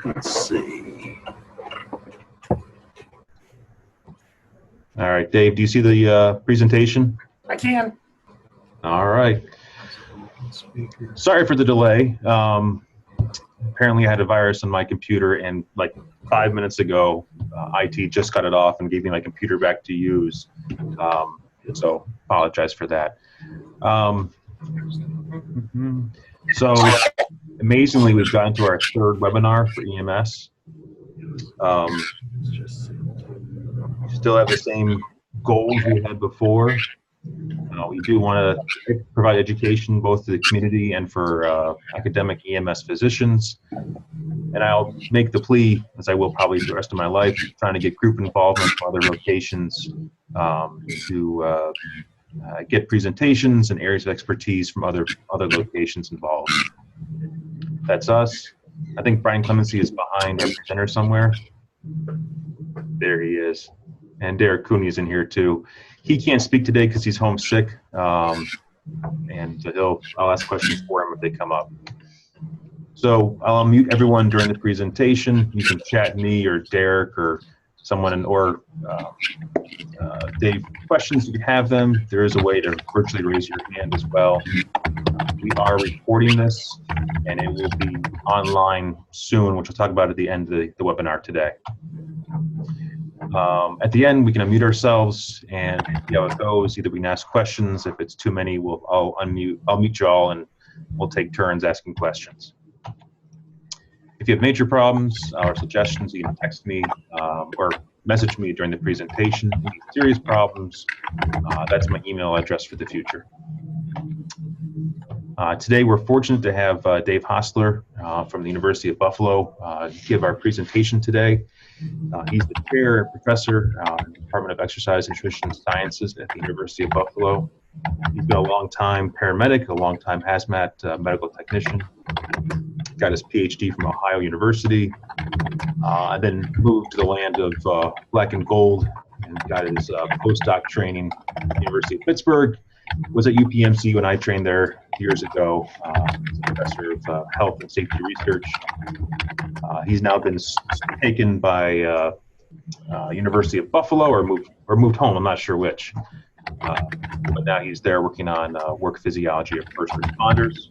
Let's see. All right, Dave, do you see the presentation? I can. All right. Sorry for the delay. Apparently I had a virus on my computer, and like 5 minutes ago, IT just got it off and gave me my computer back to use. So apologize for that. So amazingly, we've gotten to our third webinar for EMS. Still have the same goals we had before. We do want to provide education both to the community and for academic EMS physicians. And I'll make the plea, as I will probably the rest of my life, trying to get group involvement from other locations to get presentations and areas of expertise from other locations involved. That's us. I think Brian Clemency is behind our presenter somewhere. There he is. And Derek Cooney is in here too. He can't speak today because he's homesick, and I'll ask questions for him if they come up. So I'll unmute everyone during the presentation. You can chat me or Derek or someone, or Dave, questions if you have them. There is a way to virtually raise your hand as well. We are recording this, and it will be online soon, which we'll talk about at the end of the webinar today. At the end, we can unmute ourselves and see how it goes. Either we can ask questions. If it's too many, I'll mute you all, and we'll take turns asking questions. If you have major problems or suggestions, you can text me or message me during the presentation. If you have serious problems, that's my email address for the future. Today, we're fortunate to have Dave Hostler from the University of Buffalo give our presentation today. He's the chair and professor in the Department of Exercise and Nutrition Sciences at the University of Buffalo. He's been a long-time paramedic, a long-time hazmat medical technician. Got his PhD from Ohio University, and then moved to the land of black and gold and got his postdoc training at the University of Pittsburgh. Was at UPMC when I trained there years ago, professor of health and safety research. He's now been taken by University of Buffalo or moved home. I'm not sure which, but now he's there working on work physiology of first responders.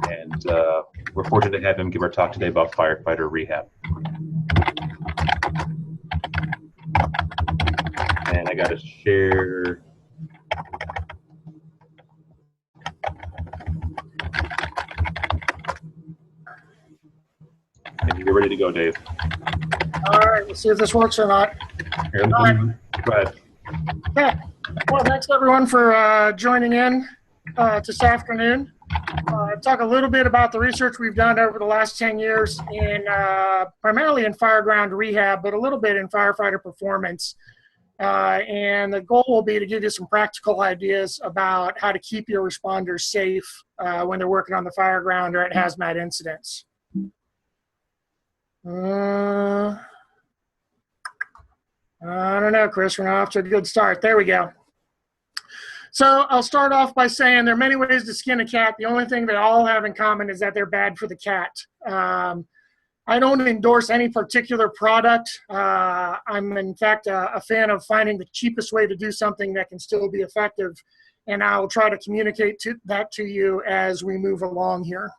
And we're fortunate to have him give our talk today about Firefighter Rehab. And I got to share. And you're ready to go, Dave. All right, we'll see if this works or not. Here, go ahead. Okay. Well, thanks everyone for joining in this afternoon. Talk a little bit about the research we've done over the last 10 years in primarily in fireground rehab, but a little bit in firefighter performance. And the goal will be to give you some practical ideas about how to keep your responders safe when they're working on the fireground or at hazmat incidents. I don't know, Chris, we're not off to a good start. There we go. So I'll start off by saying there are many ways to skin a cat. The only thing they all have in common is that they're bad for the cat. I don't endorse any particular product. I'm in fact a fan of finding the cheapest way to do something that can still be effective. And I'll try to communicate that to you as we move along here.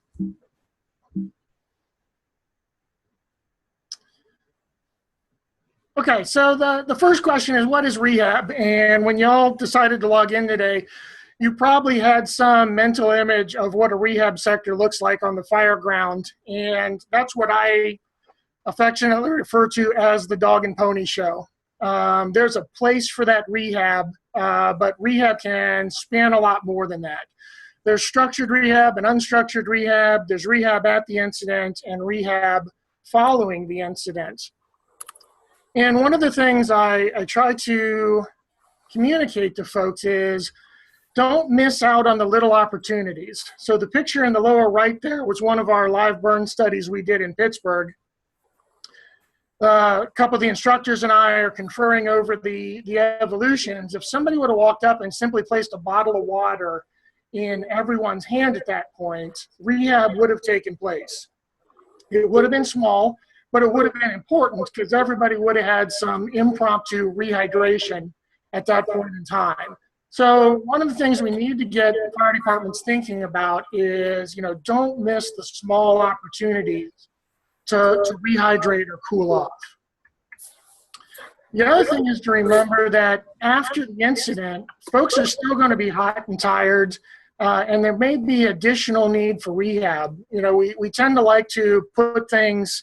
Okay, so the first question is, what is rehab? And when y'all decided to log in today, you probably had some mental image of what a rehab sector looks like on the fire ground. And that's what I affectionately refer to as the dog and pony show. There's a place for that rehab, but rehab can span a lot more than that. There's structured rehab and unstructured rehab. There's rehab at the incident and rehab following the incident. And one of the things I try to communicate to folks is don't miss out on the little opportunities. So the picture in the lower right there was one of our live burn studies we did in Pittsburgh. A couple of the instructors and I are conferring over the evolutions. If somebody would have walked up and simply placed a bottle of water in everyone's hand at that point, rehab would have taken place. It would have been small, but it would have been important because everybody would have had some impromptu rehydration at that point in time. So one of the things we need to get fire departments thinking about is, don't miss the small opportunities to rehydrate or cool off. The other thing is to remember that after the incident, folks are still going to be hot and tired, and there may be additional need for rehab. We tend to like to put things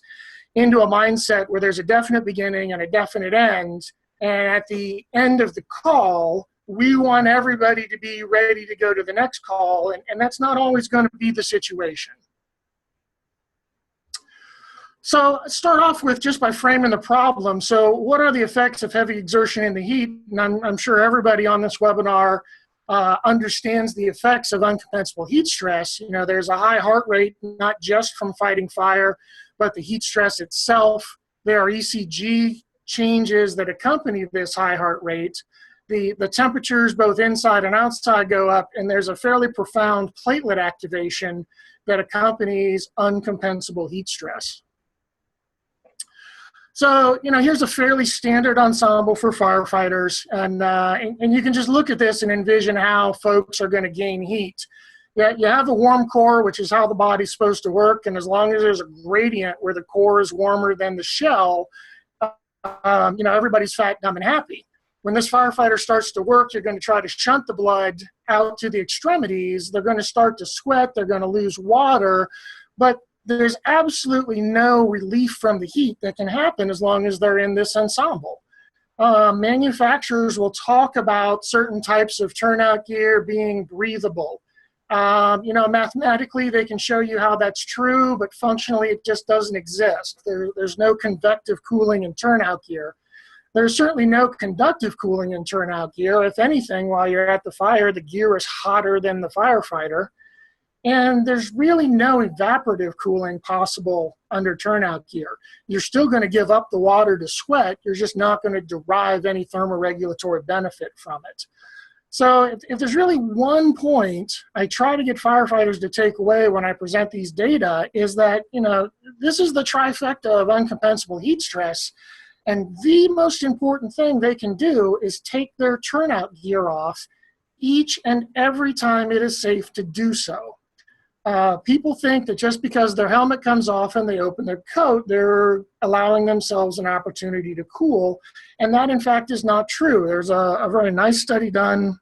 into a mindset where there's a definite beginning and a definite end, and at the end of the call, we want everybody to be ready to go to the next call, and that's not always going to be the situation. So let's start off with just by framing the problem. So what are the effects of heavy exertion in the heat? And I'm sure everybody on this webinar understands the effects of uncompensable heat stress. There's a high heart rate, not just from fighting fire, but the heat stress itself. There are ECG changes that accompany this high heart rate. The temperatures both inside and outside go up, and there's a fairly profound platelet activation that accompanies uncompensable heat stress. So, here's a fairly standard ensemble for firefighters, and you can just look at this and envision how folks are going to gain heat. You have a warm core, which is how the body's supposed to work, and as long as there's a gradient where the core is warmer than the shell, everybody's fat, dumb, and happy. When this firefighter starts to work, you're going to try to shunt the blood out to the extremities. They're going to start to sweat. They're going to lose water, but there's absolutely no relief from the heat that can happen as long as they're in this ensemble. Manufacturers will talk about certain types of turnout gear being breathable. Mathematically, they can show you how that's true, but functionally, it just doesn't exist. There's no convective cooling in turnout gear. There's certainly no conductive cooling in turnout gear. If anything, while you're at the fire, the gear is hotter than the firefighter. And there's really no evaporative cooling possible under turnout gear. You're still going to give up the water to sweat. You're just not going to derive any thermoregulatory benefit from it. So if there's really one point I try to get firefighters to take away when I present these data is that, this is the trifecta of uncompensable heat stress. And the most important thing they can do is take their turnout gear off each and every time it is safe to do so. People think that just because their helmet comes off and they open their coat, they're allowing themselves an opportunity to cool. And that, in fact, is not true. There's a very nice study done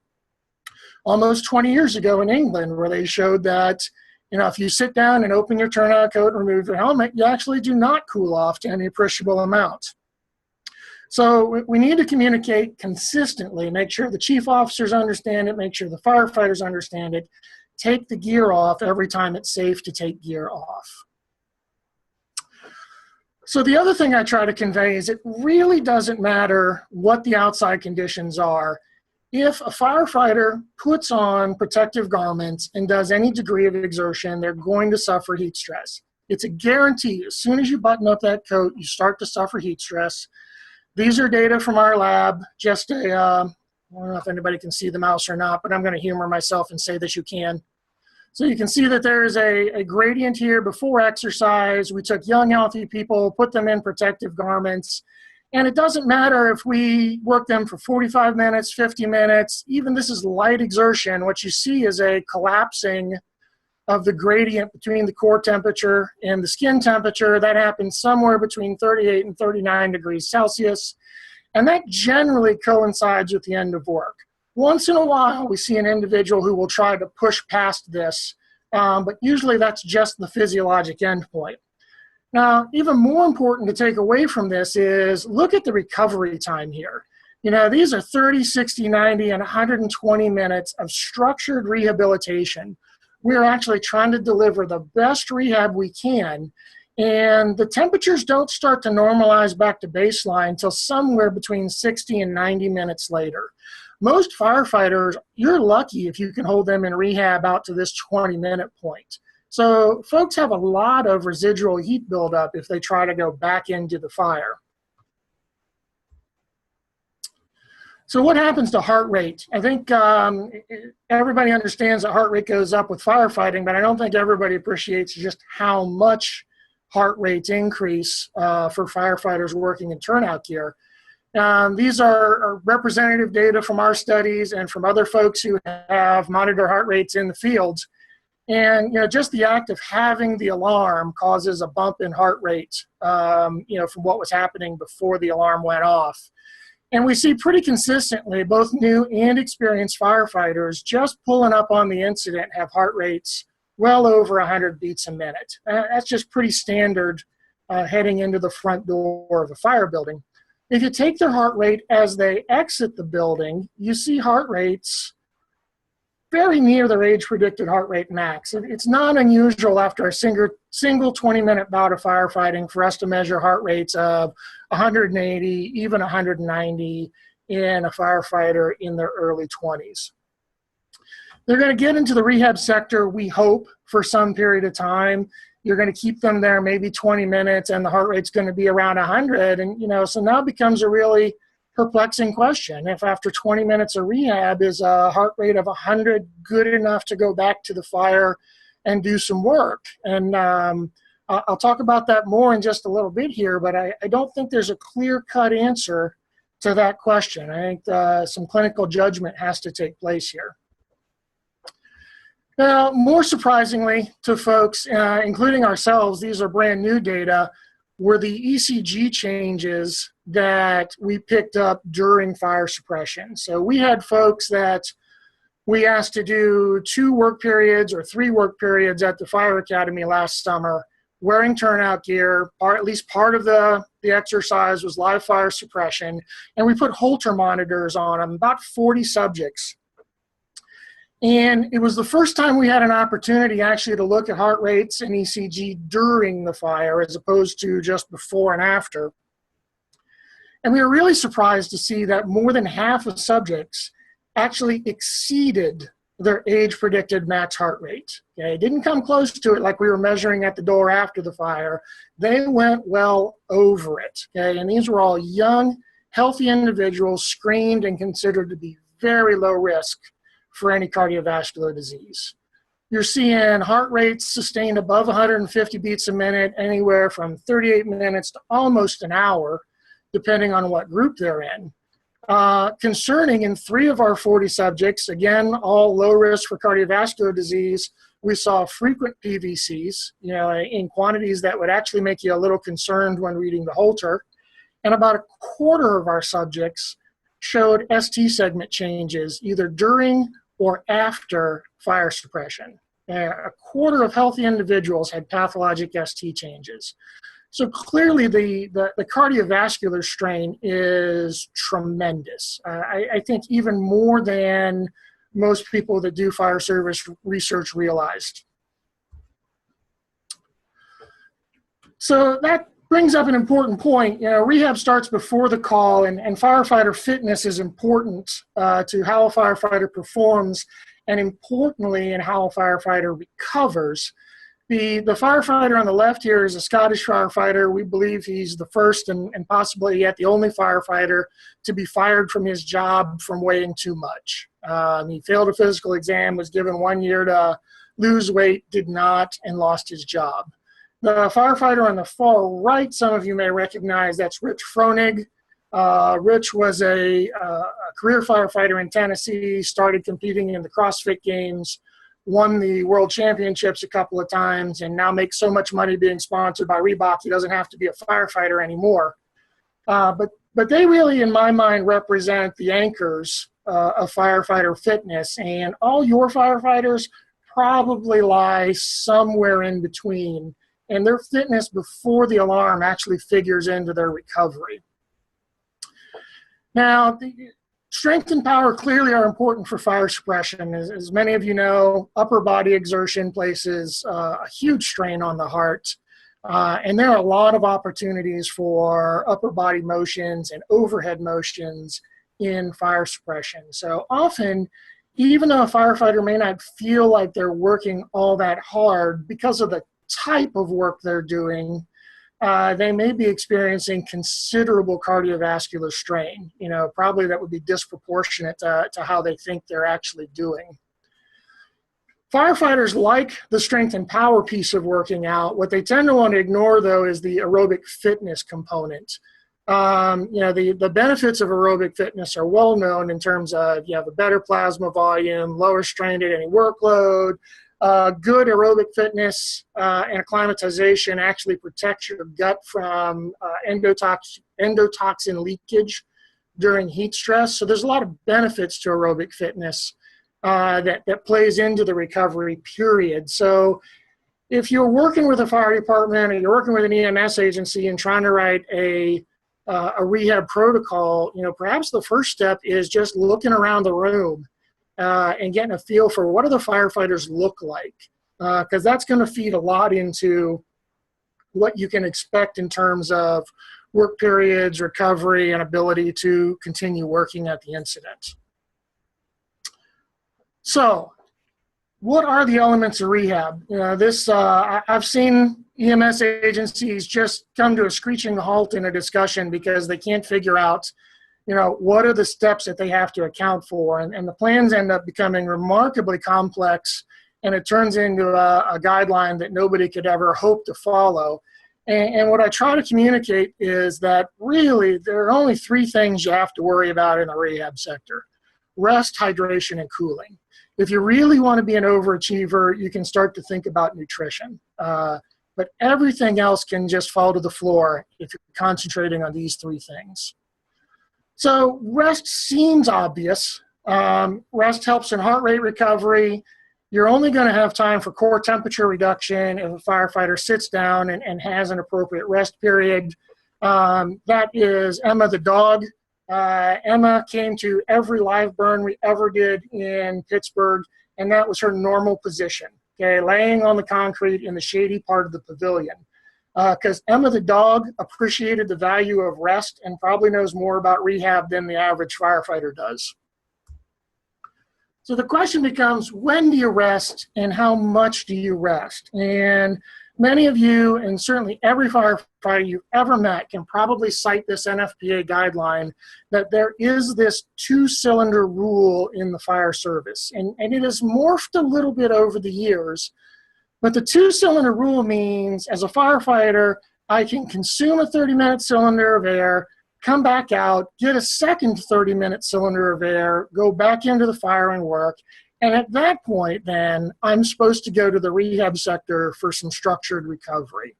almost 20 years ago in England where they showed that, if you sit down and open your turnout coat and remove your helmet, you actually do not cool off to any appreciable amount. So we need to communicate consistently, make sure the chief officers understand it, make sure the firefighters understand it. Take the gear off every time it's safe to take gear off. So the other thing I try to convey is it really doesn't matter what the outside conditions are. If a firefighter puts on protective garments and does any degree of exertion, they're going to suffer heat stress. It's a guarantee. As soon as you button up that coat, you start to suffer heat stress. These are data from our lab, just I don't know if anybody can see the mouse or not, but I'm going to humor myself and say that you can. So you can see that there is a gradient here before exercise. We took young, healthy people, put them in protective garments, and it doesn't matter if we work them for 45 minutes, 50 minutes, even this is light exertion. What you see is a collapsing of the gradient between the core temperature and the skin temperature. That happens somewhere between 38 and 39 degrees Celsius. And that generally coincides with the end of work. Once in a while, we see an individual who will try to push past this, but usually that's just the physiologic endpoint. Now, even more important to take away from this is look at the recovery time here. You know, these are 30, 60, 90, and 120 minutes of structured rehabilitation. We're actually trying to deliver the best rehab we can, and the temperatures don't start to normalize back to baseline until somewhere between 60 and 90 minutes later. Most firefighters, you're lucky if you can hold them in rehab out to this 20-minute point. So folks have a lot of residual heat buildup if they try to go back into the fire. So what happens to heart rate? I think everybody understands that heart rate goes up with firefighting, but I don't think everybody appreciates just how much heart rates increase for firefighters working in turnout gear. These are representative data from our studies and from other folks who have monitored heart rates in the field. And just the act of having the alarm causes a bump in heart rate, from what was happening before the alarm went off. And we see pretty consistently both new and experienced firefighters just pulling up on the incident have heart rates well over 100 beats a minute. That's just pretty standard heading into the front door of a fire building. If you take their heart rate as they exit the building, you see heart rates very near their age-predicted heart rate max. It's not unusual after a single 20-minute bout of firefighting for us to measure heart rates of 180, even 190 in a firefighter in their early 20s. They're going to get into the rehab sector, we hope, for some period of time. You're going to keep them there maybe 20 minutes, and the heart rate's going to be around 100. And, so now it becomes a really perplexing question. If after 20 minutes of rehab is a heart rate of 100 good enough to go back to the fire and do some work? And I'll talk about that more in just a little bit here, but I don't think there's a clear-cut answer to that question. I think some clinical judgment has to take place here. Now, more surprisingly to folks, including ourselves, these are brand new data, were the ECG changes that we picked up during fire suppression. So we had folks that we asked to do 2 work periods or 3 work periods at the fire academy last summer, wearing turnout gear, or at least part of the exercise was live fire suppression, and we put Holter monitors on them, about 40 subjects. And it was the first time we had an opportunity actually to look at heart rates and ECG during the fire as opposed to just before and after. And we were really surprised to see that more than half of subjects actually exceeded their age-predicted max heart rate. Okay, it didn't come close to it like we were measuring at the door after the fire. They went well over it. Okay, and these were all young, healthy individuals screened and considered to be very low risk for any cardiovascular disease. You're seeing heart rates sustained above 150 beats a minute, anywhere from 38 minutes to almost an hour, depending on what group they're in. Concerning, in 3 of our 40 subjects, again, all low risk for cardiovascular disease, we saw frequent PVCs, in quantities that would actually make you a little concerned when reading the Holter. And about a quarter of our subjects showed ST segment changes either during or after fire suppression. A quarter of healthy individuals had pathologic ST changes. So clearly the cardiovascular strain is tremendous. I think even more than most people that do fire service research realized. So that brings up an important point. Rehab starts before the call, and firefighter fitness is important to how a firefighter performs, and importantly in how a firefighter recovers. The firefighter on the left here is a Scottish firefighter. We believe he's the first and possibly yet the only firefighter to be fired from his job from weighing too much. He failed a physical exam, was given 1 year to lose weight, did not, and lost his job. The firefighter on the far right, some of you may recognize, that's Rich Fronig. Rich was a career firefighter in Tennessee, started competing in the CrossFit Games, won the World Championships a couple of times, and now makes so much money being sponsored by Reebok, he doesn't have to be a firefighter anymore. But they really, in my mind, represent the anchors of firefighter fitness, and all your firefighters probably lie somewhere in between, and their fitness before the alarm actually figures into their recovery. Now, strength and power clearly are important for fire suppression. As many of you know, upper body exertion places a huge strain on the heart. And there are a lot of opportunities for upper body motions and overhead motions in fire suppression. So often, even though a firefighter may not feel like they're working all that hard, because of the type of work they're doing, they may be experiencing considerable cardiovascular strain. Probably that would be disproportionate to how they think they're actually doing. Firefighters like the strength and power piece of working out. What they tend to want to ignore, though, is the aerobic fitness component. The benefits of aerobic fitness are well known in terms of you have a better plasma volume, lower strain at any workload. Good aerobic fitness and acclimatization actually protects your gut from endotoxin leakage during heat stress. So there's a lot of benefits to aerobic fitness that plays into the recovery period. So if you're working with a fire department or you're working with an EMS agency and trying to write a rehab protocol, perhaps the first step is just looking around the room and getting a feel for what do the firefighters look like, because that's going to feed a lot into what you can expect in terms of work periods, recovery, and ability to continue working at the incident. So what are the elements of rehab? I've seen EMS agencies just come to a screeching halt in a discussion because they can't figure out, what are the steps that they have to account for. And the plans end up becoming remarkably complex, and it turns into a guideline that nobody could ever hope to follow. And what I try to communicate is that really there are only three things you have to worry about in the rehab sector: rest, hydration, and cooling. If you really want to be an overachiever, you can start to think about nutrition. But everything else can just fall to the floor if you're concentrating on these three things. So rest seems obvious. Rest helps in heart rate recovery. You're only going to have time for core temperature reduction if a firefighter sits down and has an appropriate rest period. That is Emma the dog. Emma came to every live burn we ever did in Pittsburgh, and that was her normal position, laying on the concrete in the shady part of the pavilion. Because Emma the dog appreciated the value of rest and probably knows more about rehab than the average firefighter does. So the question becomes, when do you rest and how much do you rest? And many of you, and certainly every firefighter you've ever met, can probably cite this NFPA guideline that there is this two-cylinder rule in the fire service. And it has morphed a little bit over the years, but the two-cylinder rule means as a firefighter, I can consume a 30-minute cylinder of air, come back out, get a second 30-minute cylinder of air, go back into the fire and work. And at that point, then, I'm supposed to go to the rehab sector for some structured recovery.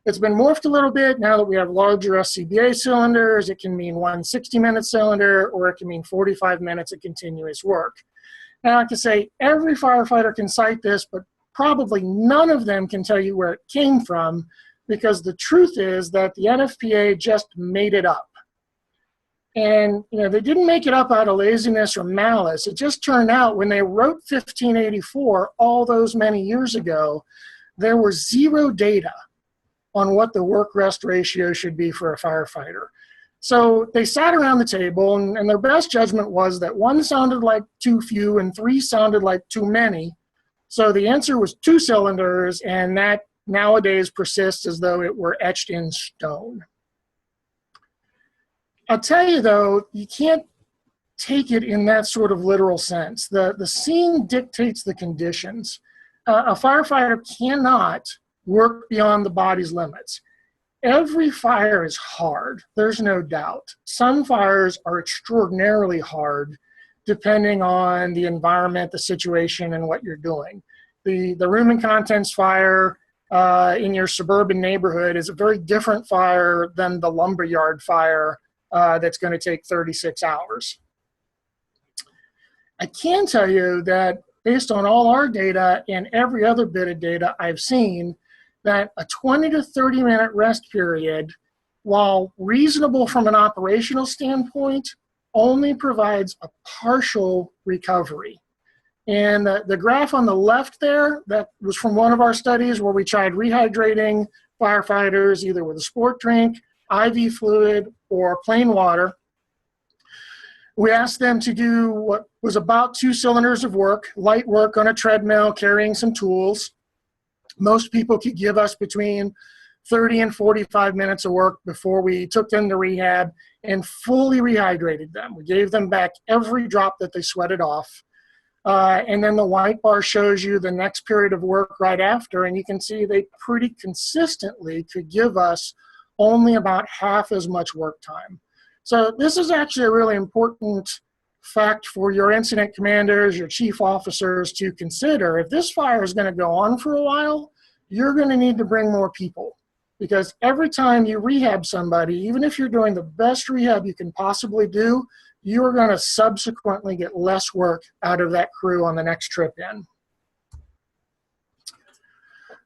It's been morphed a little bit now that we have larger SCBA cylinders. It can mean one 60-minute cylinder, or it can mean 45 minutes of continuous work. Now, I can say every firefighter can cite this, but probably none of them can tell you where it came from, because the truth is that the NFPA just made it up. And they didn't make it up out of laziness or malice. It just turned out when they wrote 1584 all those many years ago, there was zero data on what the work-rest ratio should be for a firefighter. So they sat around the table, and their best judgment was that 1 sounded like too few and 3 sounded like too many. So the answer was 2 cylinders, and that nowadays persists as though it were etched in stone. I'll tell you, though, you can't take it in that sort of literal sense. The scene dictates the conditions. A firefighter cannot work beyond the body's limits. Every fire is hard, there's no doubt. Some fires are extraordinarily hard, depending on the environment, the situation, and what you're doing. The room and contents fire in your suburban neighborhood is a very different fire than the lumberyard fire that's going to take 36 hours. I can tell you that based on all our data and every other bit of data I've seen, that a 20 to 30 minute rest period, while reasonable from an operational standpoint, only provides a partial recovery. And the graph on the left there, that was from one of our studies where we tried rehydrating firefighters either with a sport drink, IV fluid, or plain water. We asked them to do what was about 2 cylinders of work, light work on a treadmill, carrying some tools. Most people could give us between 30 and 45 minutes of work before we took them to rehab and fully rehydrated them. We gave them back every drop that they sweated off. And then the white bar shows you the next period of work right after, and you can see they pretty consistently could give us only about half as much work time. So this is actually a really important fact for your incident commanders, your chief officers to consider. If this fire is going to go on for a while, you're going to need to bring more people, because every time you rehab somebody, even if you're doing the best rehab you can possibly do, you are going to subsequently get less work out of that crew on the next trip in.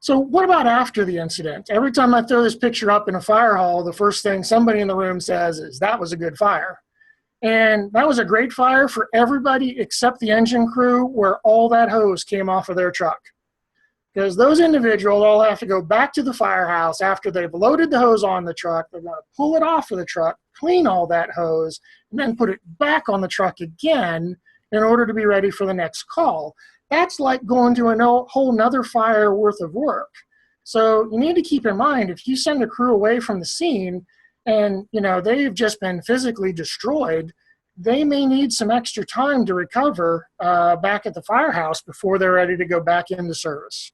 So what about after the incident? Every time I throw this picture up in a fire hall, the first thing somebody in the room says is, "That was a good fire." And that was a great fire for everybody except the engine crew, where all that hose came off of their truck. Because those individuals all have to go back to the firehouse after they've loaded the hose on the truck. They're going to pull it off of the truck, clean all that hose, and then put it back on the truck again in order to be ready for the next call. That's like going to a whole nother fire worth of work. So you need to keep in mind, if you send a crew away from the scene and they've just been physically destroyed, they may need some extra time to recover back at the firehouse before they're ready to go back into service.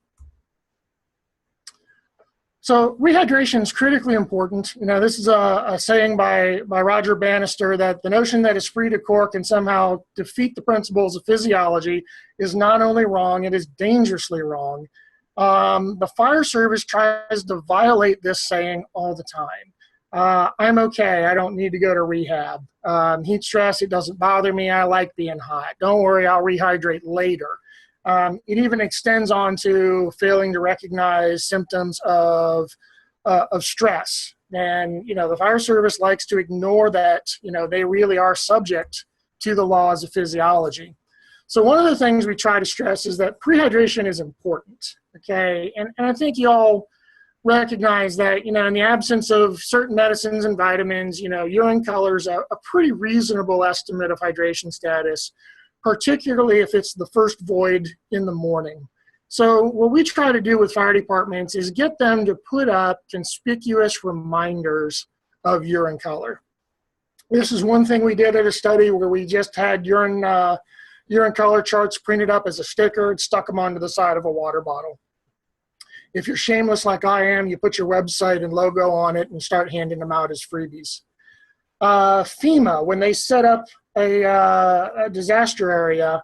So rehydration is critically important. This is a saying by Roger Bannister, that the notion that esprit de corps can somehow defeat the principles of physiology is not only wrong, it is dangerously wrong. The fire service tries to violate this saying all the time. I'm okay, I don't need to go to rehab. Heat stress, it doesn't bother me, I like being hot. Don't worry, I'll rehydrate later. It even extends on to failing to recognize symptoms of stress. And, the fire service likes to ignore that, they really are subject to the laws of physiology. So one of the things we try to stress is that prehydration is important, okay? And I think you all recognize that, in the absence of certain medicines and vitamins, urine color is a pretty reasonable estimate of hydration status, particularly if it's the first void in the morning. So what we try to do with fire departments is get them to put up conspicuous reminders of urine color. This is one thing we did at a study where we just had urine color charts printed up as a sticker and stuck them onto the side of a water bottle. If you're shameless like I am, you put your website and logo on it and start handing them out as freebies. FEMA, when they set up a disaster area,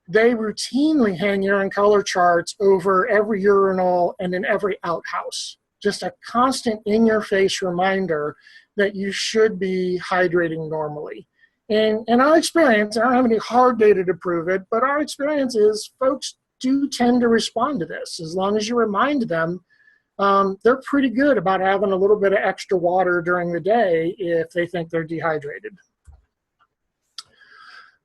they routinely hang urine color charts over every urinal and in every outhouse. Just a constant in-your-face reminder that you should be hydrating normally. And in our experience, I don't have any hard data to prove it, but our experience is folks do tend to respond to this. As long as you remind them, they're pretty good about having a little bit of extra water during the day if they think they're dehydrated.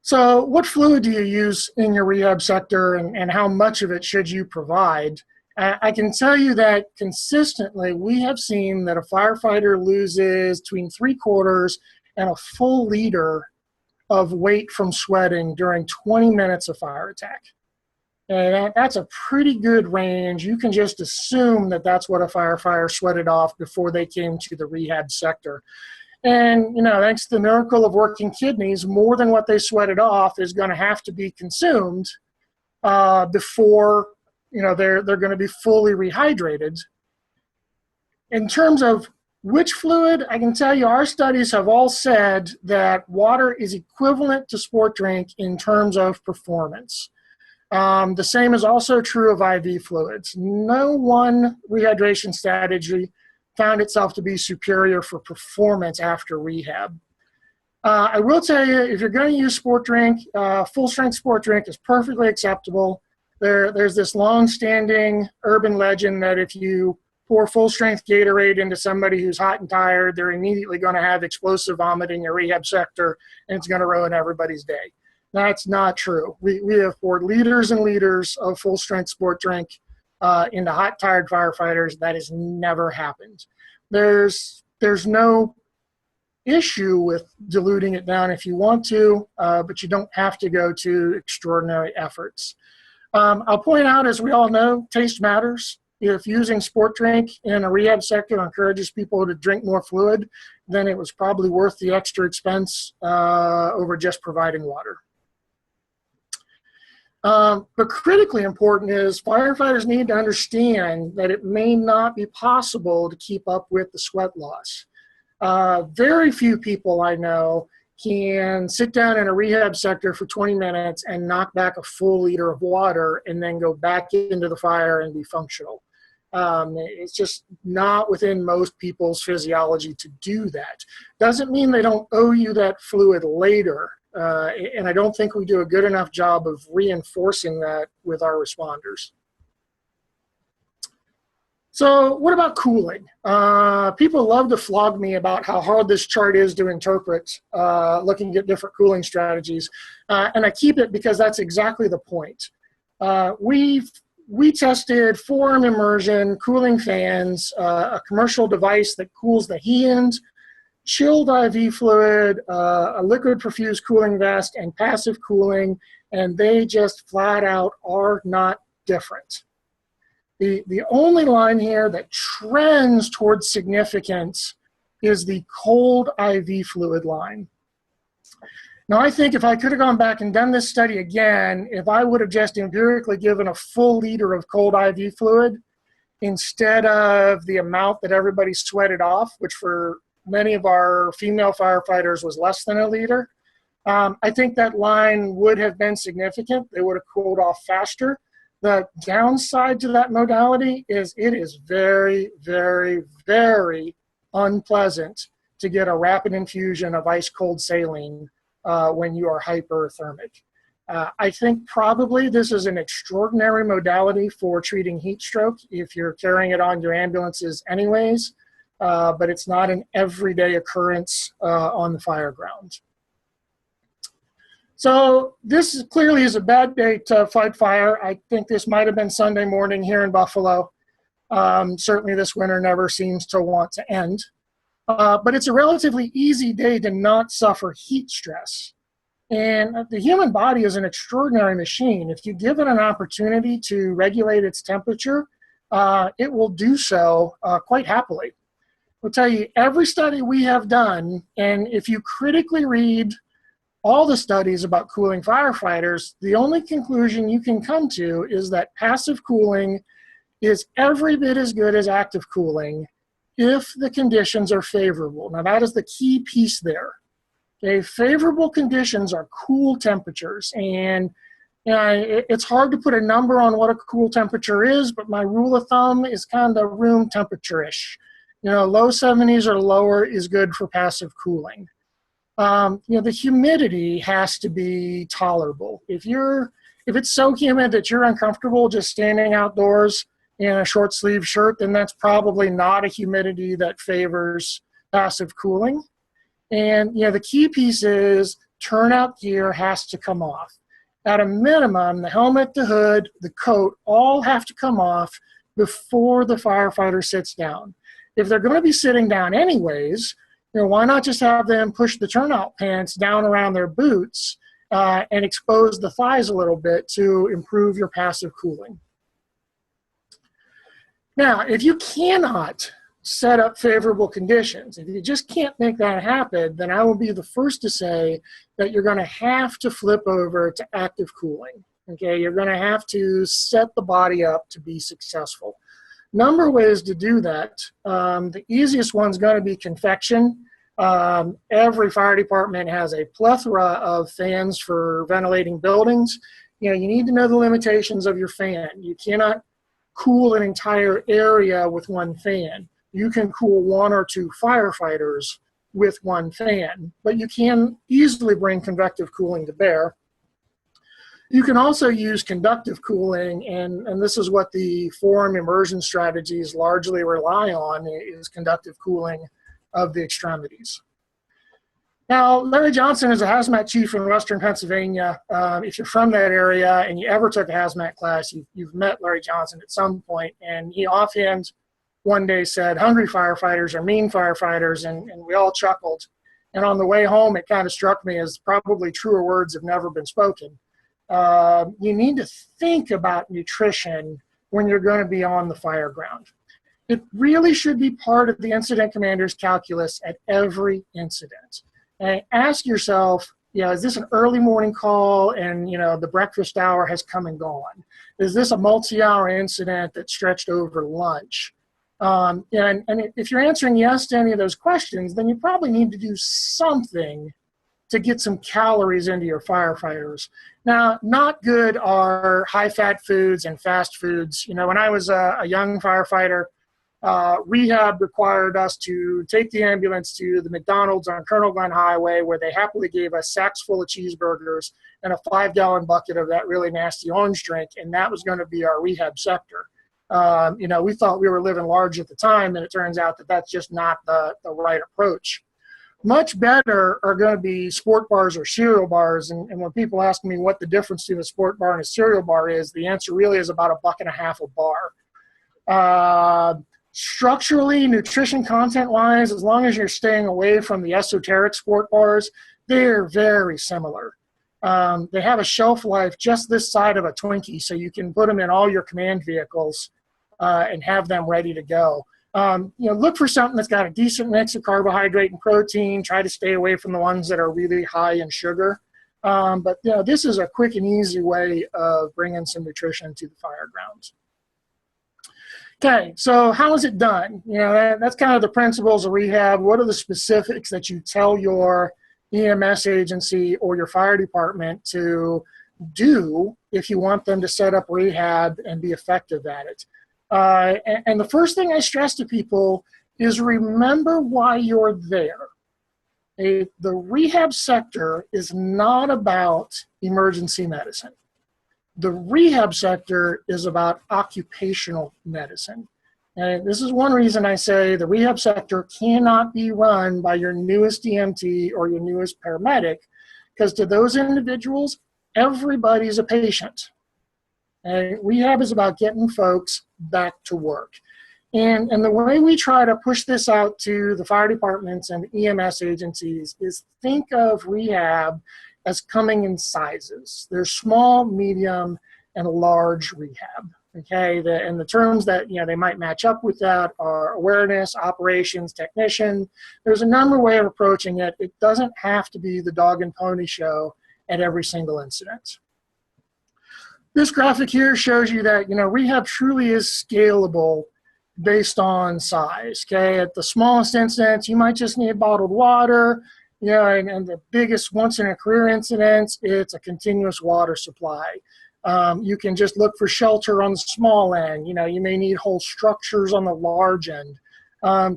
So what fluid do you use in your rehab sector, and how much of it should you provide? I can tell you that consistently we have seen that a firefighter loses between 3/4 and a full liter of weight from sweating during 20 minutes of fire attack. And that's a pretty good range. You can just assume that that's what a firefighter sweated off before they came to the rehab sector. And, thanks to the miracle of working kidneys, more than what they sweated off is going to have to be consumed before, they're going to be fully rehydrated. In terms of which fluid, I can tell you our studies have all said that water is equivalent to sport drink in terms of performance. The same is also true of IV fluids. No one rehydration strategy found itself to be superior for performance after rehab. I will tell you, if you're going to use sport drink, full-strength sport drink is perfectly acceptable. There's this long-standing urban legend that if you pour full-strength Gatorade into somebody who's hot and tired, they're immediately going to have explosive vomiting in your rehab sector, and it's going to ruin everybody's day. That's not true. We have poured liters and liters of full-strength sport drink into hot, tired firefighters. That has never happened. There's no issue with diluting it down if you want to, but you don't have to go to extraordinary efforts. I'll point out, as we all know, taste matters. If using sport drink in a rehab sector encourages people to drink more fluid, then it was probably worth the extra expense over just providing water. But critically important is firefighters need to understand that it may not be possible to keep up with the sweat loss. Very few people I know can sit down in a rehab sector for 20 minutes and knock back a full liter of water and then go back into the fire and be functional. It's just not within most people's physiology to do that. Doesn't mean they don't owe you that fluid later. And I don't think we do a good enough job of reinforcing that with our responders. So what about cooling? People love to flog me about how hard this chart is to interpret, looking at different cooling strategies. And I keep it because that's exactly the point. We tested forearm immersion, cooling fans, a commercial device that cools the hand, chilled IV fluid, a liquid perfused cooling vest, and passive cooling, and they just flat out are not different. The only line here that trends towards significance is the cold IV fluid line. Now, I think if I could have gone back and done this study again, if I would have just empirically given a full liter of cold IV fluid instead of the amount that everybody sweated off, which for many of our female firefighters was less than a liter, I think that line would have been significant. They would have cooled off faster. The downside to that modality is it is very, very, very unpleasant to get a rapid infusion of ice cold saline when you are hyperthermic. I think probably this is an extraordinary modality for treating heat stroke if you're carrying it on your ambulances anyways, but it's not an everyday occurrence on the fire ground. So this clearly is a bad day to fight fire. I think this might have been Sunday morning here in Buffalo. Certainly this winter never seems to want to end. But it's a relatively easy day to not suffer heat stress. And the human body is an extraordinary machine. If you give it an opportunity to regulate its temperature, it will do so quite happily. I'll tell you, every study we have done, and if you critically read all the studies about cooling firefighters, the only conclusion you can come to is that passive cooling is every bit as good as active cooling if the conditions are favorable. Now that is the key piece there. Okay, favorable conditions are cool temperatures, and it's hard to put a number on what a cool temperature is, but my rule of thumb is kind of room temperature-ish. Low 70s or lower is good for passive cooling. The humidity has to be tolerable. If it's so humid that you're uncomfortable just standing outdoors in a short sleeve shirt, then that's probably not a humidity that favors passive cooling. And the key piece is turnout gear has to come off. At a minimum, the helmet, the hood, the coat all have to come off before the firefighter sits down. If they're going to be sitting down anyways, why not just have them push the turnout pants down around their boots and expose the thighs a little bit to improve your passive cooling. Now, if you cannot set up favorable conditions, if you just can't make that happen, then I will be the first to say that you're going to have to flip over to active cooling. Okay, you're going to have to set the body up to be successful. Number of ways to do that. The easiest one's going to be convection. Every fire department has a plethora of fans for ventilating buildings. You need to know the limitations of your fan. You cannot cool an entire area with one fan. You can cool one or two firefighters with one fan, but you can easily bring convective cooling to bear. You can also use conductive cooling, and this is what the forearm immersion strategies largely rely on, is conductive cooling of the extremities. Now, Larry Johnson is a hazmat chief in Western Pennsylvania. If you're from that area and you ever took a hazmat class, you've met Larry Johnson at some point, and he offhand one day said, "Hungry firefighters are mean firefighters," and we all chuckled. And on the way home, it kind of struck me as probably truer words have never been spoken. You need to think about nutrition when you're going to be on the fire ground. It really should be part of the incident commander's calculus at every incident. And ask yourself, Is this an early morning call and, the breakfast hour has come and gone? Is this a multi-hour incident that stretched over lunch? And if you're answering yes to any of those questions, then you probably need to do something to get some calories into your firefighters. Now, not good are high-fat foods and fast foods. When I was a young firefighter, rehab required us to take the ambulance to the McDonald's on Colonel Glenn Highway, where they happily gave us sacks full of cheeseburgers and a 5-gallon bucket of that really nasty orange drink, and that was going to be our rehab sector. We thought we were living large at the time, and it turns out that that's just not the right approach. Much better are going to be sport bars or cereal bars, and when people ask me what the difference between a sport bar and a cereal bar is, the answer really is about $1.50 a bar. Structurally, nutrition content-wise, as long as you're staying away from the esoteric sport bars, they're very similar. They have a shelf life just this side of a Twinkie, so you can put them in all your command vehicles and have them ready to go. Look for something that's got a decent mix of carbohydrate and protein. Try to stay away from the ones that are really high in sugar. But this is a quick and easy way of bringing some nutrition to the fire grounds. Okay, so how is it done? That's kind of the principles of rehab. What are the specifics that you tell your EMS agency or your fire department to do if you want them to set up rehab and be effective at it? And the first thing I stress to people is remember why you're there. The rehab sector is not about emergency medicine. The rehab sector is about occupational medicine. And this is one reason I say the rehab sector cannot be run by your newest EMT or your newest paramedic, because to those individuals, everybody's a patient. And rehab is about getting folks back to work. And the way we try to push this out to the fire departments and EMS agencies is think of rehab as coming in sizes. There's small, medium, and large rehab. Okay, and the terms that they might match up with that are awareness, operations, technician. There's a number of ways of approaching it. It doesn't have to be the dog and pony show at every single incident. This graphic here shows you that rehab truly is scalable based on size. Okay, at the smallest incidents, you might just need bottled water. And the biggest once-in-a-career incidents, it's a continuous water supply. You can just look for shelter on the small end. You may need whole structures on the large end.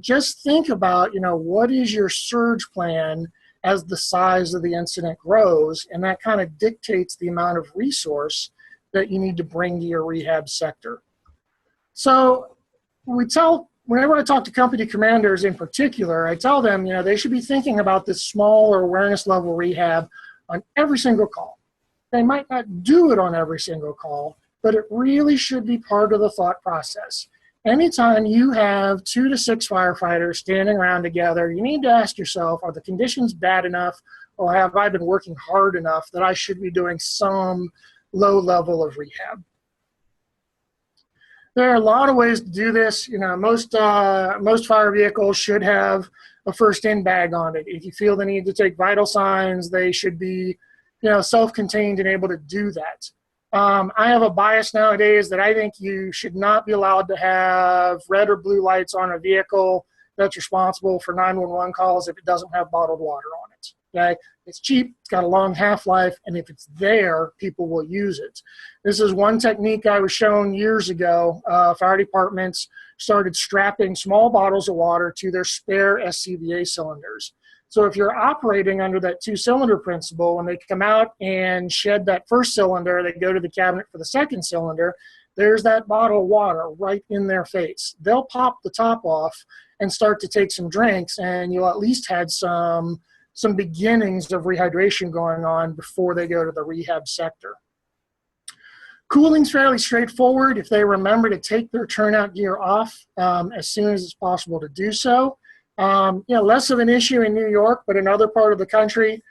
Just think about, what is your surge plan as the size of the incident grows, and that kind of dictates the amount of resource that you need to bring to your rehab sector. So whenever I talk to company commanders in particular, I tell them, they should be thinking about this small or awareness level rehab on every single call. They might not do it on every single call, but it really should be part of the thought process. Anytime you have 2 to 6 firefighters standing around together, you need to ask yourself, are the conditions bad enough, or have I been working hard enough that I should be doing some low level of rehab? There are a lot of ways to do this. Most fire vehicles should have a first in bag on it. If you feel the need to take vital signs, they should be self-contained and able to do that. I have a bias nowadays that I think you should not be allowed to have red or blue lights on a vehicle that's responsible for 911 calls if it doesn't have bottled water on it. Okay? It's cheap, it's got a long half-life, and if it's there, people will use it. This is one technique I was shown years ago. Fire departments started strapping small bottles of water to their spare SCBA cylinders. So if you're operating under that 2-cylinder principle, when they come out and shed that first cylinder, they go to the cabinet for the second cylinder, there's that bottle of water right in their face. They'll pop the top off and start to take some drinks, and you'll at least had some beginnings of rehydration going on before they go to the rehab sector. Cooling's fairly straightforward if they remember to take their turnout gear off as soon as it's possible to do so. Less of an issue in New York, but in other part of the country,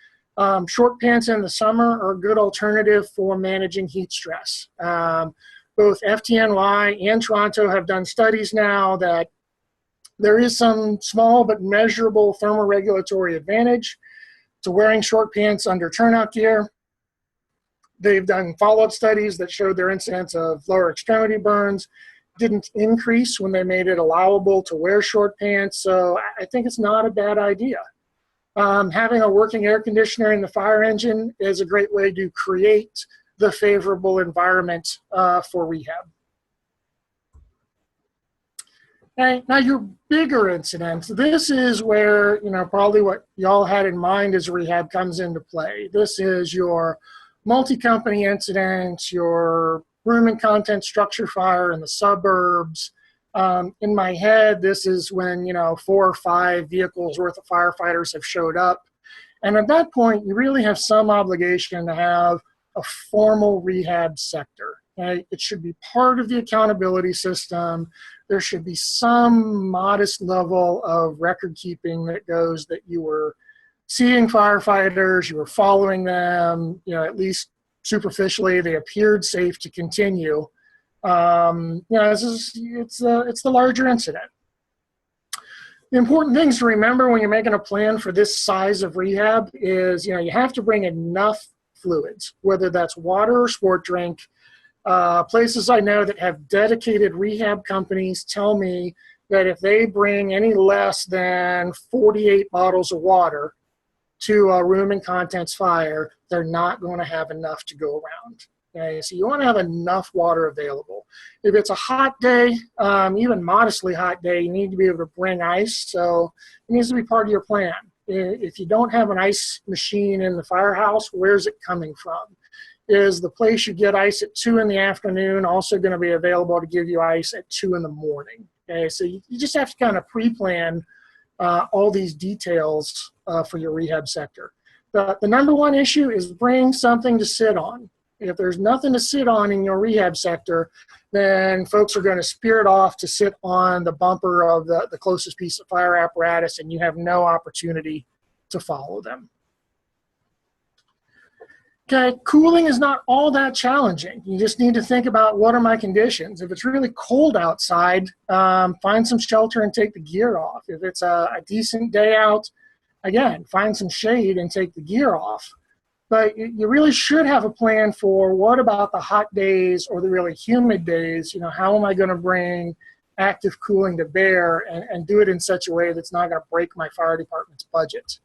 short pants in the summer are a good alternative for managing heat stress. Both FTNY and Toronto have done studies now that there is some small but measurable thermoregulatory advantage. to wearing short pants under turnout gear. They've done follow-up studies that showed their incidence of lower extremity burns didn't increase when they made it allowable to wear short pants. So I think it's not a bad idea. Having a working air conditioner in the fire engine is a great way to create the favorable environment for rehab. Okay, now your bigger incidents, this is where, probably what y'all had in mind as rehab comes into play. This is your multi-company incidents, your room and content structure fire in the suburbs. In my head, this is when, 4 or 5 vehicles worth of firefighters have showed up. And at that point, you really have some obligation to have a formal rehab sector. Okay? It should be part of the accountability system. There should be some modest level of record keeping that goes that you were seeing firefighters, you were following them, at least superficially, they appeared safe to continue. It's the larger incident. The important things to remember when you're making a plan for this size of rehab is, you have to bring enough fluids, whether that's water or sport drink. Places I know that have dedicated rehab companies tell me that if they bring any less than 48 bottles of water to a room and contents fire, they're not going to have enough to go around. Okay, so you want to have enough water available. If it's a hot day, even modestly hot day, you need to be able to bring ice, so it needs to be part of your plan. If you don't have an ice machine in the firehouse, where's it coming from? Is the place you get ice at 2 in the afternoon also going to be available to give you ice at 2 in the morning? Okay, so you just have to kind of pre-plan all these details for your rehab sector. The number one issue is bring something to sit on. If there's nothing to sit on in your rehab sector, then folks are going to spear it off to sit on the bumper of the closest piece of fire apparatus, and you have no opportunity to follow them. Okay, cooling is not all that challenging. You just need to think about, what are my conditions? If it's really cold outside, find some shelter and take the gear off. If it's a decent day out, again, find some shade and take the gear off. But you really should have a plan for, what about the hot days or the really humid days? How am I going to bring active cooling to bear and do it in such a way that's not going to break my fire department's budget?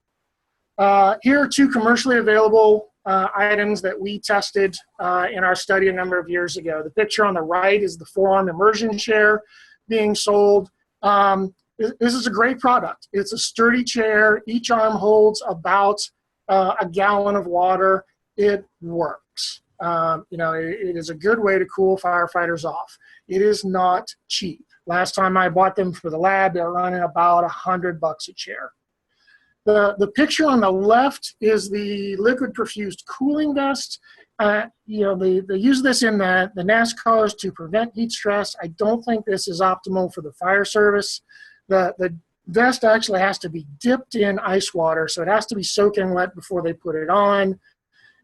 Here are 2 commercially available items that we tested in our study a number of years ago. The picture on the right is the 4-arm immersion chair being sold. This is a great product. It's a sturdy chair. Each arm holds about a gallon of water. It works. It is a good way to cool firefighters off. It is not cheap. Last time I bought them for the lab, they were running about $100 a chair. The picture on the left is the liquid perfused cooling vest. They use this in the NASCARs to prevent heat stress. I don't think this is optimal for the fire service. The vest actually has to be dipped in ice water, so it has to be soaking wet before they put it on.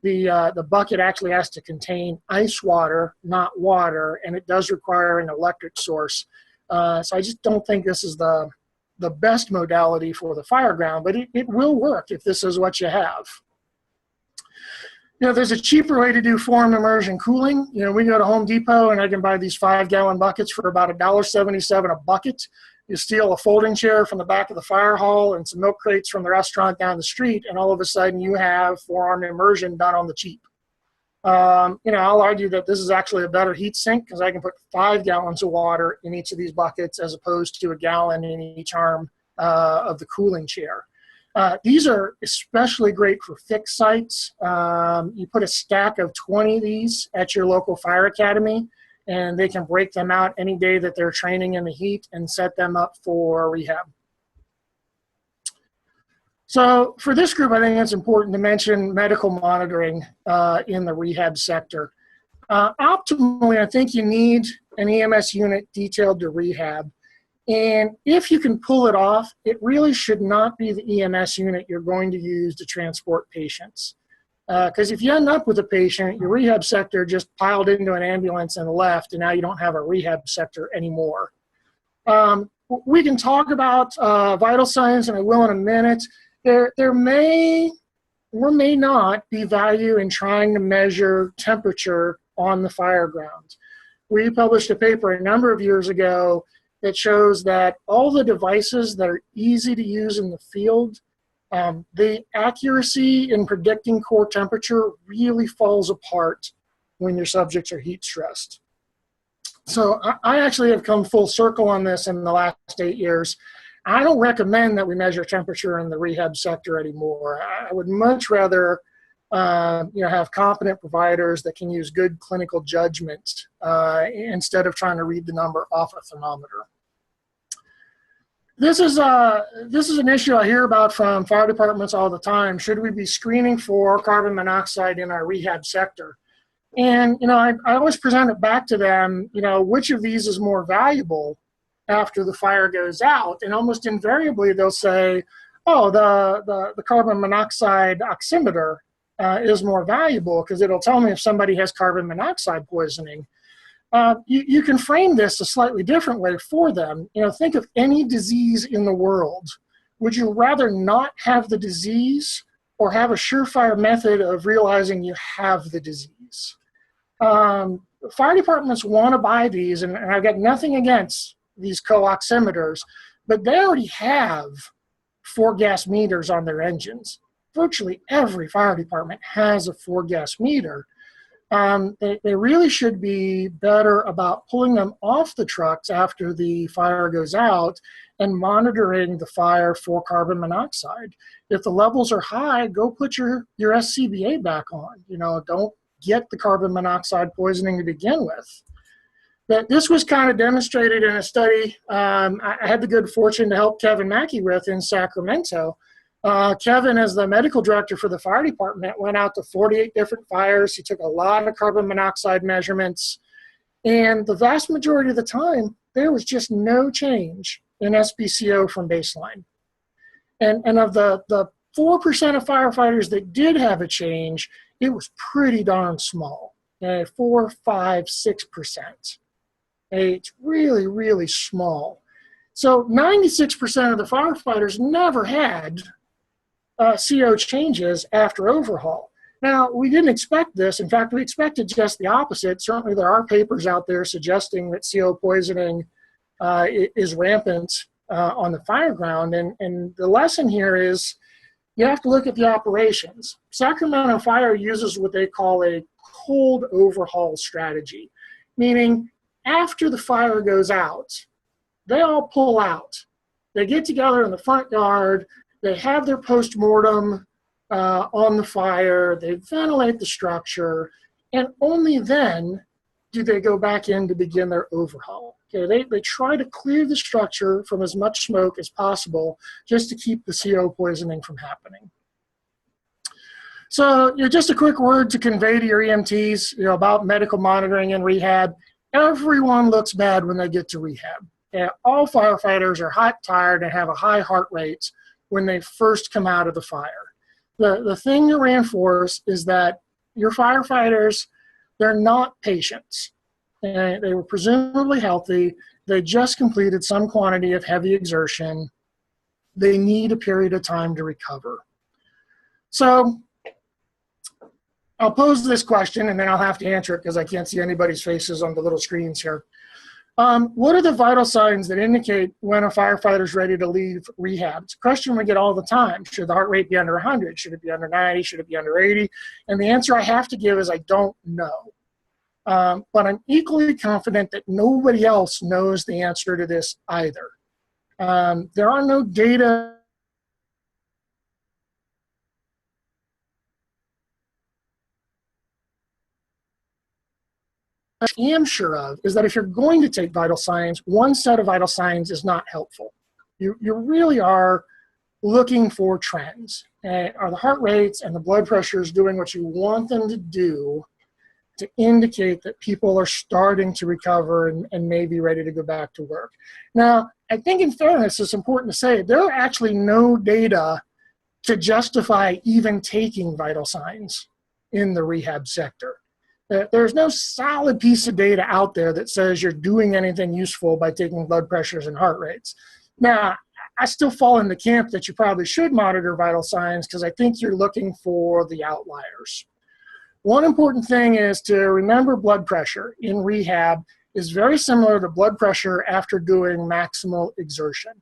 The bucket actually has to contain ice water, not water, and it does require an electric source. So I just don't think this is the best modality for the fire ground, but it will work if this is what you have. There's a cheaper way to do form immersion cooling. We go to Home Depot and I can buy these 5-gallon buckets for about $1.77 a bucket. You steal a folding chair from the back of the fire hall and some milk crates from the restaurant down the street, and all of a sudden you have 4-arm immersion done on the cheap. I'll argue that this is actually a better heat sink because I can put 5 gallons of water in each of these buckets as opposed to a gallon in each arm of the cooling chair. These are especially great for fixed sites. You put a stack of 20 of these at your local fire academy, and they can break them out any day that they're training in the heat and set them up for rehab. So for this group, I think it's important to mention medical monitoring in the rehab sector. Optimally, I think you need an EMS unit detailed to rehab. And if you can pull it off, it really should not be the EMS unit you're going to use to transport patients. Because if you end up with a patient, your rehab sector just piled into an ambulance and left, and now you don't have a rehab sector anymore. We can talk about vital signs, and I will in a minute. There may or may not be value in trying to measure temperature on the fire ground. We published a paper a number of years ago that shows that all the devices that are easy to use in the field, the accuracy in predicting core temperature really falls apart when your subjects are heat stressed. So I actually have come full circle on this in the last 8 years. I don't recommend that we measure temperature in the rehab sector anymore. I would much rather have competent providers that can use good clinical judgment instead of trying to read the number off a thermometer. This is an issue I hear about from fire departments all the time. Should we be screening for carbon monoxide in our rehab sector? And I always present it back to them, which of these is more valuable after the fire goes out? And almost invariably they'll say, oh, the carbon monoxide oximeter is more valuable because it'll tell me if somebody has carbon monoxide poisoning. You can frame this a slightly different way for them. Think of any disease in the world. Would you rather not have the disease or have a surefire method of realizing you have the disease? Fire departments want to buy these, and I've got nothing against these co-oximeters, but they already have 4-gas meters on their engines. Virtually every fire department has a 4-gas meter. They really should be better about pulling them off the trucks after the fire goes out and monitoring the fire for carbon monoxide. If the levels are high, go put your SCBA back on. Don't get the carbon monoxide poisoning to begin with. But this was kind of demonstrated in a study I had the good fortune to help Kevin Mackey with in Sacramento. Kevin, as the medical director for the fire department, went out to 48 different fires. He took a lot of carbon monoxide measurements. And the vast majority of the time, there was just no change in SPCO from baseline. And of the 4% of firefighters that did have a change, it was pretty darn small, 4, 5, 6%. It's really, really small. So 96% of the firefighters never had CO changes after overhaul. Now, we didn't expect this. In fact, we expected just the opposite. Certainly there are papers out there suggesting that CO poisoning is rampant on the fire ground. And the lesson here is you have to look at the operations. Sacramento Fire uses what they call a cold overhaul strategy, meaning after the fire goes out, they all pull out. They get together in the front yard, they have their post-mortem on the fire, they ventilate the structure, and only then do they go back in to begin their overhaul. Okay, they try to clear the structure from as much smoke as possible just to keep the CO poisoning from happening. So just a quick word to convey to your EMTs about medical monitoring and rehab. Everyone looks bad when they get to rehab. All firefighters are hot, tired, and have a high heart rate when they first come out of the fire. The thing to reinforce is that your firefighters, they're not patients. They were presumably healthy. They just completed some quantity of heavy exertion. They need a period of time to recover. So I'll pose this question, and then I'll have to answer it because I can't see anybody's faces on the little screens here. What are the vital signs that indicate when a firefighter is ready to leave rehab? It's a question we get all the time. Should the heart rate be under 100? Should it be under 90? Should it be under 80? And the answer I have to give is I don't know. But I'm equally confident that nobody else knows the answer to this either. There are no data I am sure of is that if you're going to take vital signs, one set of vital signs is not helpful. You really are looking for trends. Are the heart rates and the blood pressures doing what you want them to do to indicate that people are starting to recover and may be ready to go back to work? Now, I think in fairness, it's important to say there are actually no data to justify even taking vital signs in the rehab sector. There's no solid piece of data out there that says you're doing anything useful by taking blood pressures and heart rates. Now, I still fall in the camp that you probably should monitor vital signs because I think you're looking for the outliers. One important thing is to remember blood pressure in rehab is very similar to blood pressure after doing maximal exertion.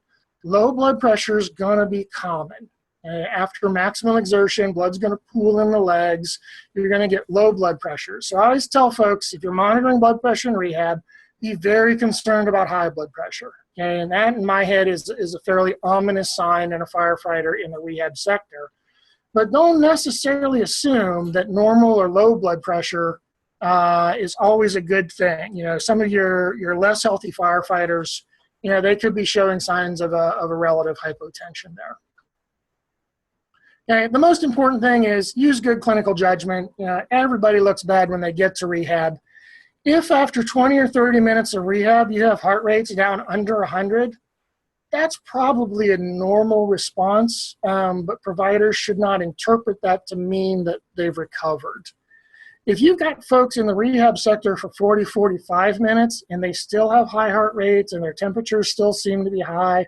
Low blood pressure is going to be common. After maximal exertion, blood's going to pool in the legs. You're going to get low blood pressure. So I always tell folks, if you're monitoring blood pressure in rehab, be very concerned about high blood pressure. Okay? And that, in my head, is a fairly ominous sign in a firefighter in the rehab sector. But don't necessarily assume that normal or low blood pressure is always a good thing. You know, some of your less healthy firefighters, you know, they could be showing signs of a relative hypotension there. Okay, the most important thing is use good clinical judgment. You know, everybody looks bad when they get to rehab. If after 20 or 30 minutes of rehab you have heart rates down under 100, that's probably a normal response, but providers should not interpret that to mean that they've recovered. If you've got folks in the rehab sector for 40, 45 minutes and they still have high heart rates and their temperatures still seem to be high,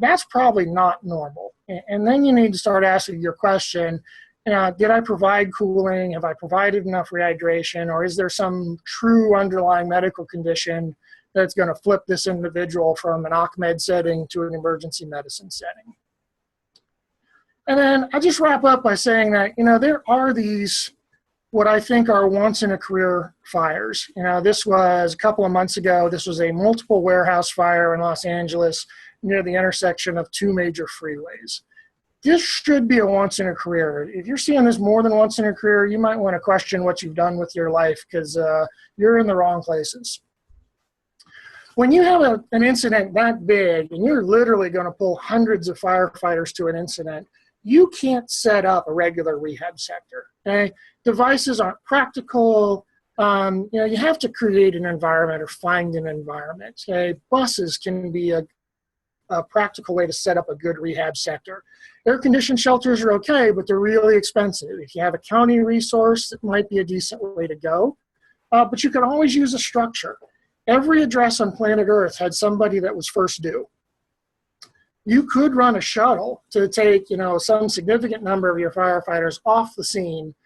that's probably not normal. And then you need to start asking your question, did I provide cooling? Have I provided enough rehydration? Or is there some true underlying medical condition that's going to flip this individual from an OCMED setting to an emergency medicine setting? And then I just wrap up by saying that, there are these, what I think are once in a career fires. This was a couple of months ago. This was a multiple warehouse fire in Los Angeles near the intersection of two major freeways. This should be a once in a career. If you're seeing this more than once in a career, you might want to question what you've done with your life because you're in the wrong places. When you have an incident that big and you're literally going to pull hundreds of firefighters to an incident, you can't set up a regular rehab sector. Okay? Devices aren't practical. You have to create an environment or find an environment. Okay? Buses can be a practical way to set up a good rehab sector. Air-conditioned shelters are okay, but they're really expensive. If you have a county resource, it might be a decent way to go. But you can always use a structure. Every address on planet Earth had somebody that was first due. You could run a shuttle to take, some significant number of your firefighters off the scene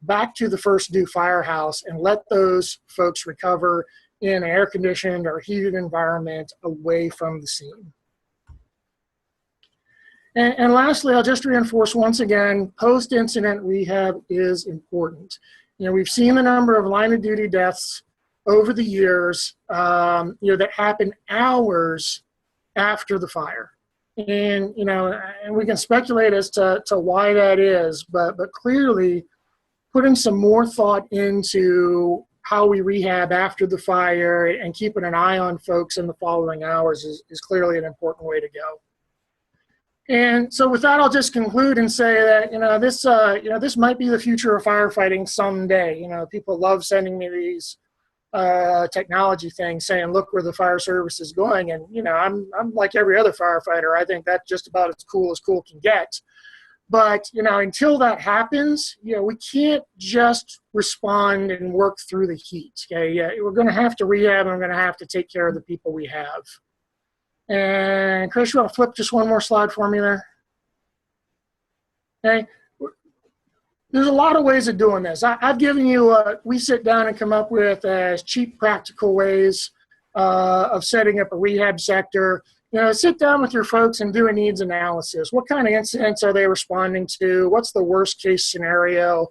back to the first due firehouse and let those folks recover in an air-conditioned or heated environment away from the scene. And lastly, I'll just reinforce once again, post-incident rehab is important. We've seen the number of line-of-duty deaths over the years, that happen hours after the fire. And, and we can speculate as to why that is, but clearly putting some more thought into how we rehab after the fire and keeping an eye on folks in the following hours is clearly an important way to go. And so with that, I'll just conclude and say that, this might be the future of firefighting someday. People love sending me these technology things saying, look where the fire service is going. And, I'm like every other firefighter. I think that's just about as cool can get. But, until that happens, we can't just respond and work through the heat. Okay. Yeah, we're going to have to rehab and we're going to have to take care of the people we have. And Chris, you want to flip just one more slide for me there? Okay. There's a lot of ways of doing this. I've given you what we sit down and come up with as cheap, practical ways of setting up a rehab sector. Sit down with your folks and do a needs analysis. What kind of incidents are they responding to? What's the worst case scenario?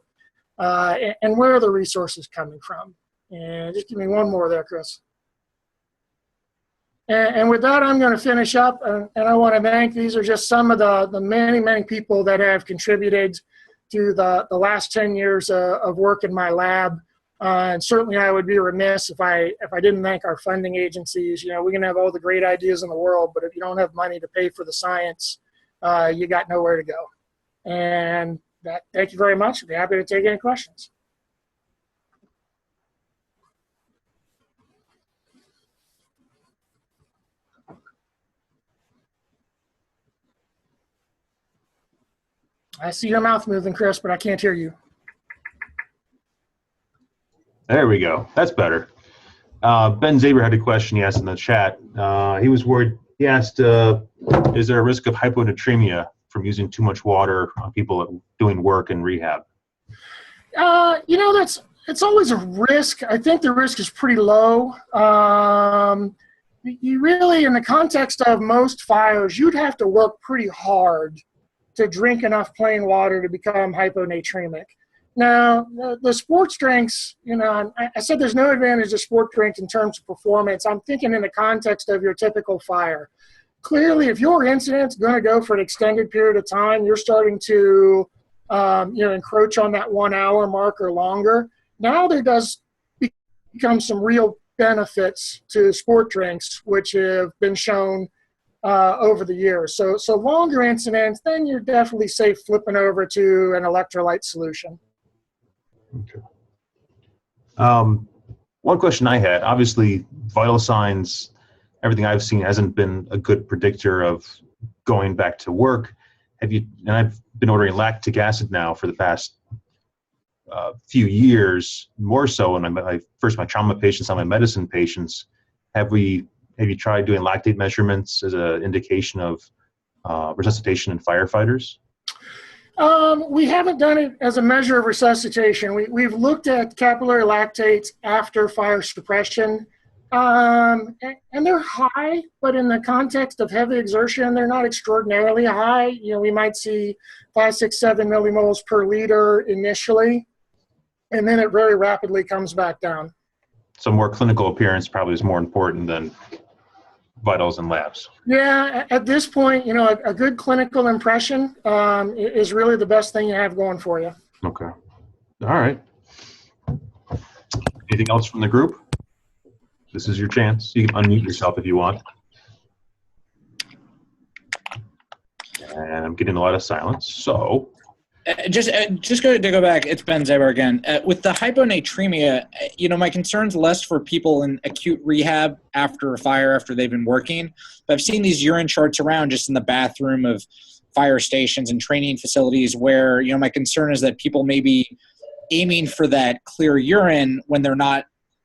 And where are the resources coming from? And just give me one more there, Chris. And with that, I'm going to finish up. And I want to thank, these are just some of the many, many people that have contributed to the last 10 years of work in my lab. And certainly I would be remiss if I didn't thank our funding agencies. We can have all the great ideas in the world, but if you don't have money to pay for the science, you got nowhere to go. And thank you very much. I'd be happy to take any questions. I see your mouth moving, Chris, but I can't hear you. There we go. That's better. Ben Zaber had a question he asked in the chat. He was worried He asked, is there a risk of hyponatremia from using too much water on people doing work in rehab? It's always a risk. I think the risk is pretty low. You really, in the context of most fires, you'd have to work pretty hard to drink enough plain water to become hyponatremic. Now, the sports drinks, I said there's no advantage to sport drinks in terms of performance. I'm thinking in the context of your typical fire. Clearly, if your incident's going to go for an extended period of time, you're starting to, encroach on that 1 hour mark or longer. Now there does become some real benefits to sport drinks, which have been shown over the years. So longer incidents, then you're definitely safe flipping over to an electrolyte solution. Okay. One question I had, obviously vital signs, everything I've seen hasn't been a good predictor of going back to work. And I've been ordering lactic acid now for the past few years, more so when my trauma patients, on my medicine patients. Have you tried doing lactate measurements as an indication of resuscitation in firefighters? We haven't done it as a measure of resuscitation. We've looked at capillary lactates after fire suppression, and they're high, but in the context of heavy exertion, they're not extraordinarily high. We might see 5, 6, 7 millimoles per liter initially, and then it very rapidly comes back down. So more clinical appearance probably is more important than vitals and labs. Yeah, at this point, a good clinical impression is really the best thing you have going for you. Okay. All right. Anything else from the group? This is your chance. You can unmute yourself if you want. And I'm getting a lot of silence, so. Just to go back, it's Ben Zaber again. With the hyponatremia, my concern's less for people in acute rehab after a fire, after they've been working. But I've seen these urine charts around just in the bathroom of fire stations and training facilities where, my concern is that people may be aiming for that clear urine when they're not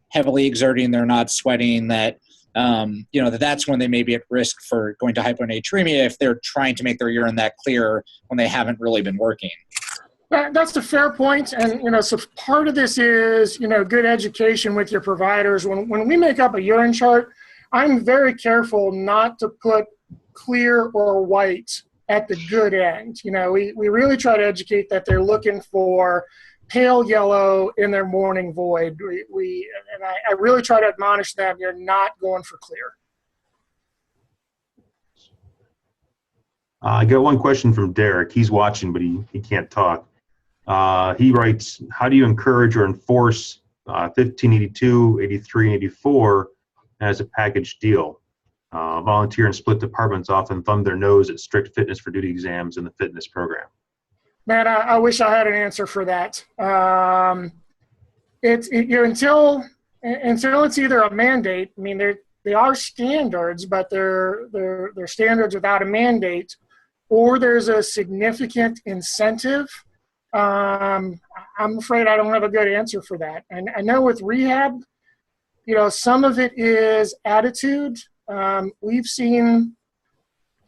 heavily exerting, they're not sweating, that that's when they may be at risk for going to hyponatremia if they're trying to make their urine that clear when they haven't really been working. That's a fair point. And, so part of this is, good education with your providers. When we make up a urine chart, I'm very careful not to put clear or white at the good end. We really try to educate that they're looking for pale yellow in their morning void. I really try to admonish them, you're not going for clear. I got one question from Derek. He's watching, but he can't talk. He writes, how do you encourage or enforce 1582, 83, and 84 as a package deal? Volunteer and split departments often thumb their nose at strict fitness for duty exams in the fitness program. Man, I wish I had an answer for that. Until it's either a mandate. I mean, they are standards, but they're standards without a mandate, or there's a significant incentive. I'm afraid I don't have a good answer for that. And I know with rehab, some of it is attitude. We've seen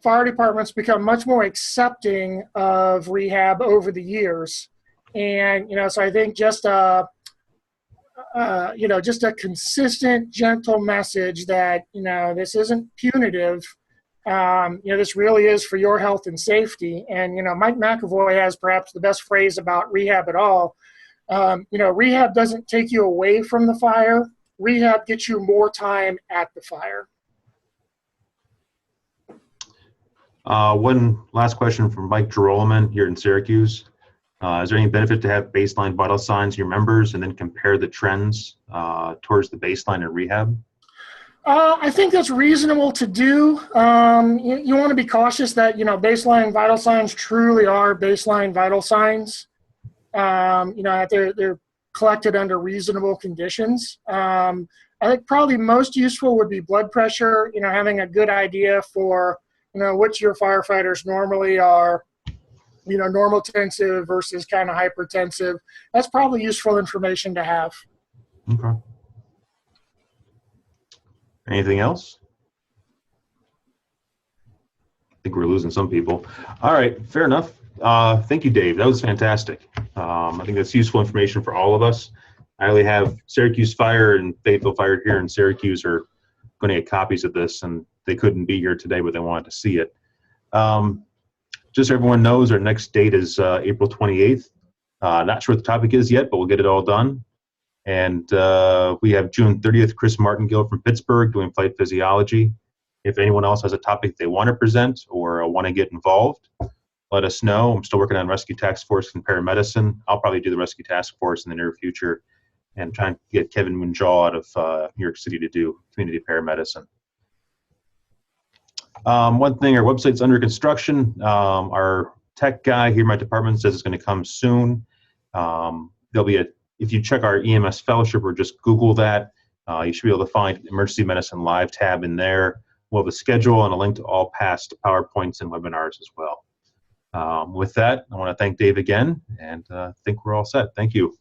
fire departments become much more accepting of rehab over the years. And, so I think just a consistent, gentle message that, this isn't punitive. This really is for your health and safety. And, Mike McAvoy has perhaps the best phrase about rehab at all. Rehab doesn't take you away from the fire. Rehab gets you more time at the fire. One last question from Mike Gerolman here in Syracuse. Is there any benefit to have baseline vital signs in your members and then compare the trends towards the baseline in rehab? I think that's reasonable to do. You want to be cautious that, baseline vital signs truly are baseline vital signs, that they're collected under reasonable conditions. I think probably most useful would be blood pressure, having a good idea for, which your firefighters normally are, normal tensive versus kind of hypertensive. That's probably useful information to have. Okay. Anything else? think we're losing some people. All right, fair enough. Thank you, Dave. That was fantastic. I think that's useful information for all of us. I only have Syracuse Fire and Fayetteville Fire here in Syracuse are going to get copies of this, and they couldn't be here today, but they wanted to see it. Just so everyone knows, our next date is April 28th. Not sure what the topic is yet, but we'll get it all done. And we have June 30th, Chris Martingill from Pittsburgh doing flight physiology. If anyone else has a topic they want to present or want to get involved, let us know. I'm still working on Rescue Task Force and paramedicine. I'll probably do the Rescue Task Force in the near future and try and get Kevin Munjal out of New York City to do community paramedicine. One thing, our website's under construction. Our tech guy here in my department says it's going to come soon. There'll be if you check our EMS fellowship or just Google that, you should be able to find Emergency Medicine Live tab in there. We'll have a schedule and a link to all past PowerPoints and webinars as well. With that, I want to thank Dave again, and I think we're all set. Thank you.